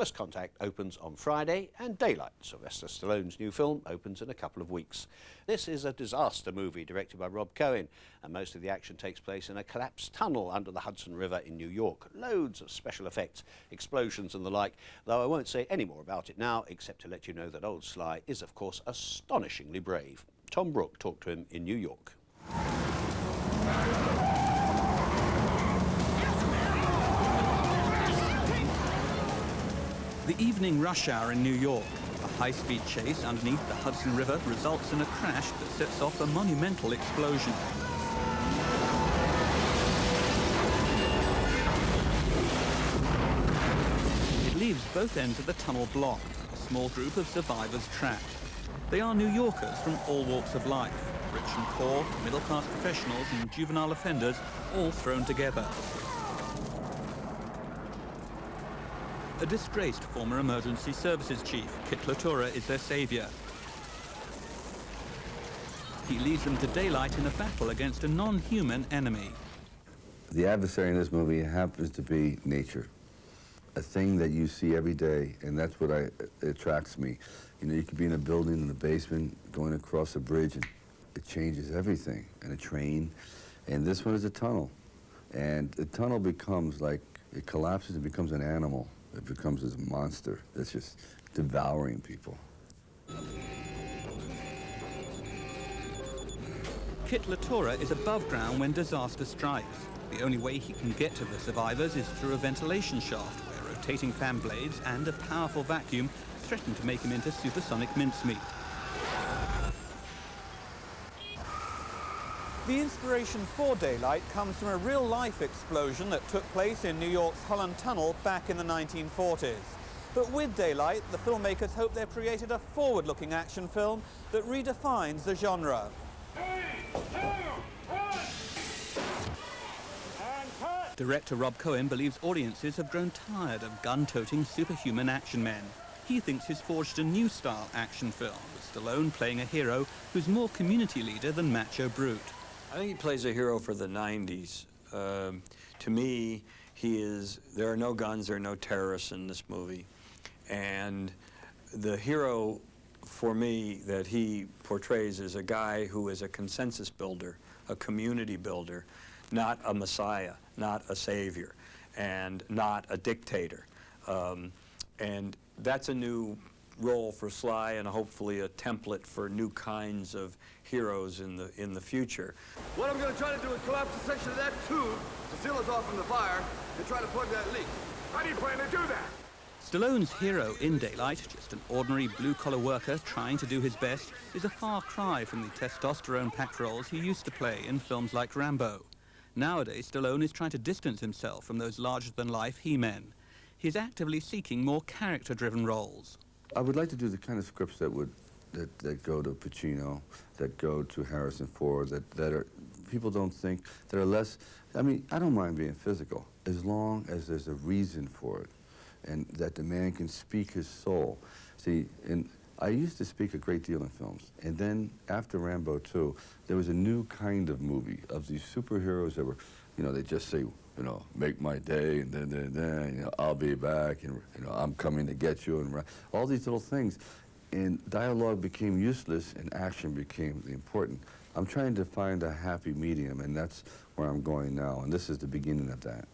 First Contact opens on Friday, and Daylight, Sylvester Stallone's new film, opens in a couple of weeks. This is a disaster movie directed by Rob Cohen, and most of the action takes place in a collapsed tunnel under the Hudson River in New York. Loads of special effects, explosions and the like, though I won't say any more about it now, except to let you know that old Sly is, of course, astonishingly brave. Tom Brook talked to him in New York. The evening rush hour in New York. A high-speed chase underneath the Hudson River results in a crash that sets off a monumental explosion. It leaves both ends of the tunnel blocked, a small group of survivors trapped. They are New Yorkers from all walks of life, rich and poor, middle-class professionals and juvenile offenders, all thrown together. A disgraced former emergency services chief, Kit Latura, is their savior. He leads them to Daylight in a battle against a non-human enemy. The adversary in this movie happens to be nature, a thing that you see every day, and that's what attracts me. You know, you could be in a building in the basement, going across a bridge, and it changes everything, and a train. And this one is a tunnel. And the tunnel becomes like, it collapses and becomes an animal. It becomes this monster that's just devouring people. Kit Latura is above ground when disaster strikes. The only way he can get to the survivors is through a ventilation shaft, where rotating fan blades and a powerful vacuum threaten to make him into supersonic mincemeat. The inspiration for Daylight comes from a real-life explosion that took place in New York's Holland Tunnel back in the 1940s. But with Daylight, the filmmakers hope they've created a forward-looking action film that redefines the genre. 3, 2, 1, and cut! Director Rob Cohen believes audiences have grown tired of gun-toting superhuman action men. He thinks he's forged a new style action film, with Stallone playing a hero who's more community leader than macho brute. I think he plays a hero for the 90s. To me, there are no guns, there are no terrorists in this movie. And the hero, for me, that he portrays is a guy who is a consensus builder, a community builder, not a messiah, not a savior, and not a dictator. And that's a new role for Sly, and hopefully a template for new kinds of heroes in the future. What I'm going to try to do is collapse a section of that tube to seal us off from the fire and try to plug that leak. How do you plan to do that? Stallone's hero in Daylight, just an ordinary blue-collar worker trying to do his best, is a far cry from the testosterone-packed roles he used to play in films like Rambo. Nowadays, Stallone is trying to distance himself from those larger-than-life he-men. He's actively seeking more character-driven roles. I would like to do the kind of scripts that go to Pacino, that go to Harrison Ford, that are, people don't think, that are less, I mean, I don't mind being physical, as long as there's a reason for it, and that the man can speak his soul. See, and I used to speak a great deal in films, and then after Rambo 2, there was a new kind of movie of these superheroes that were, you know, they just say, you know, make my day, and then, you know, I'll be back, and, you know, I'm coming to get you, and all these little things. And dialogue became useless, and action became important. I'm trying to find a happy medium, and that's where I'm going now, and this is the beginning of that.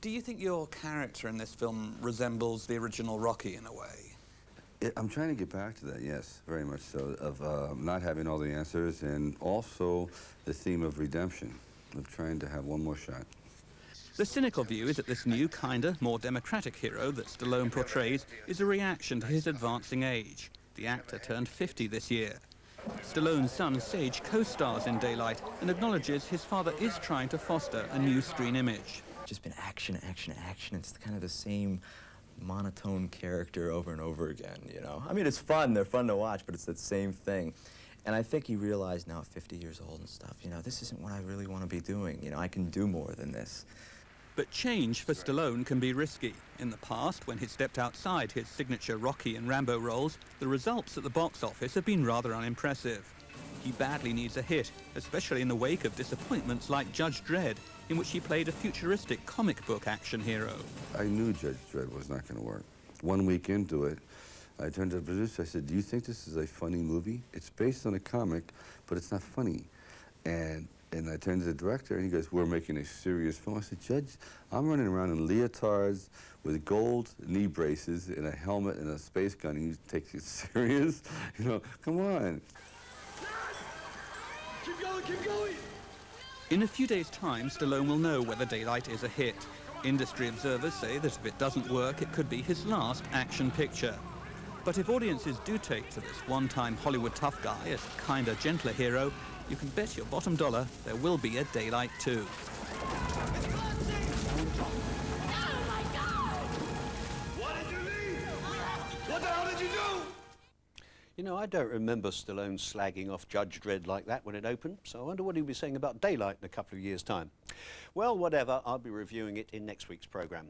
Do you think your character in this film resembles the original Rocky in a way? I'm trying to get back to that, yes, very much so, of not having all the answers, and also the theme of redemption, of trying to have one more shot. The cynical view is that this new, kinder, more democratic hero that Stallone portrays is a reaction to his advancing age. The actor turned 50 this year. Stallone's son, Sage, co-stars in Daylight and acknowledges his father is trying to foster a new screen image. Just been action, action, action. It's kind of the same monotone character over and over again, you know? I mean, it's fun. They're fun to watch, but it's that same thing. And I think he realized now at 50 years old and stuff, you know, this isn't what I really want to be doing. You know, I can do more than this. But change for Stallone can be risky. In the past, when he stepped outside his signature Rocky and Rambo roles, the results at the box office have been rather unimpressive. He badly needs a hit, especially in the wake of disappointments like Judge Dredd, in which he played a futuristic comic book action hero. I knew Judge Dredd was not going to work. 1 week into it, I turned to the producer, I said, do you think this is a funny movie? It's based on a comic, but it's not funny. And I turned to the director, and he goes, we're making a serious film. I said, Judge, I'm running around in leotards with gold knee braces and a helmet and a space gun, and you take it serious? You know, come on. Keep going, keep going! In a few days' time, Stallone will know whether Daylight is a hit. Industry observers say that if it doesn't work, it could be his last action picture. But if audiences do take to this one-time Hollywood tough guy as a kinder, gentler hero, you can bet your bottom dollar there will be a Daylight 2. What the hell did you do? You know, I don't remember Stallone slagging off Judge Dredd like that when it opened, so I wonder what he'll be saying about Daylight in a couple of years' time. Well, whatever, I'll be reviewing it in next week's programme.